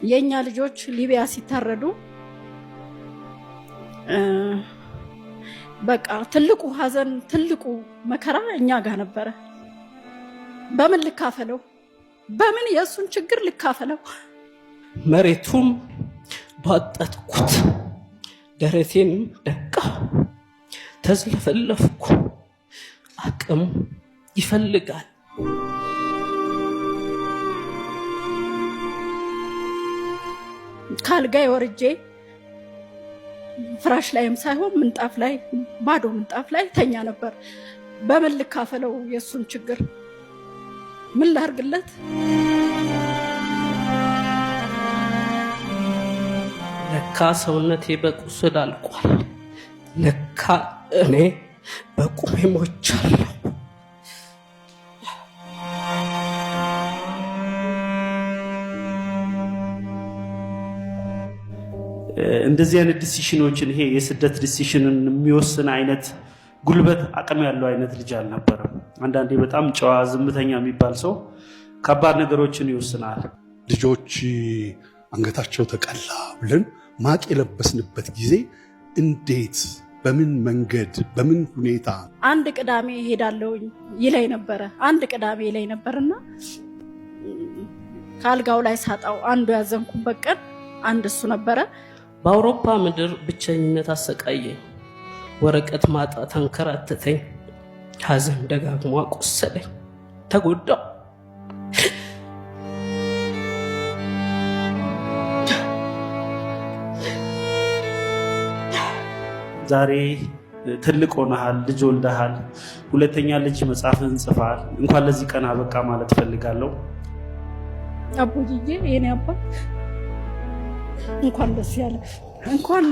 የኛ ልጆች ሊቢያ ሲታረዱ በቃ ትልቁ ሀዘን ትልቁ መከራ እኛ ጋር ነበረ። በምን ልካፈለው? በምን የሱን ችግር ልካፈለው? መሬቱም ባጠጥኩት ደረቴን ደቃ ተዝለፈለፍኩ። አቅም ይፈልጋል። ካልጋይ ወርጄ ፍራሽ ላይም ሳይሆን ምንጣፍ ላይ ባዶ ምንጣፍ ላይ ተኛ ነበር። በምን ልካፈለው የሱን ችግር? ምን ላርግለት? ለካ ሰውነቴ በቁስል አልቋል። ለካ እኔ በቁሜ ሞቻለሁ። እንደዚህ አይነት ዲሲሽኖችን ይሄ የስደት ዲሲሽንን የሚወስን አይነት ጉልበት አቅም ያለው አይነት ልጅ አልነበረም። አንዳንዴ በጣም ጨዋ ዝምተኛ የሚባል ሰው ከባድ ነገሮችን ይወስናል። ልጆች አንገታቸው ተቀላ ብለን ማቅ የለበስንበት ጊዜ እንዴት በምን መንገድ በምን ሁኔታ አንድ ቅዳሜ ሄዳለሁ ይለኝ ነበረ። አንድ ቅዳሜ ይለኝ ነበርና ካልጋው ላይ ሳጣው አንዱ ያዘንኩበት ቀን አንድ እሱ ነበረ። በአውሮፓ ምድር ብቸኝነት አሰቃየኝ። ወረቀት ማጣት አንከራተተኝ። ሐዘን ደጋግሞ አቆሰለኝ። ተጎዳው። ዛሬ ትልቅ ሆነሃል፣ ልጅ ወልደሃል፣ ሁለተኛ ልጅ መጽሐፍን ጽፈሃል። እንኳን ለዚህ ቀን አበቃ ማለት ፈልጋለሁ። አቡዬ የኔ አባት እንኳን ደስ ያለ እንኳን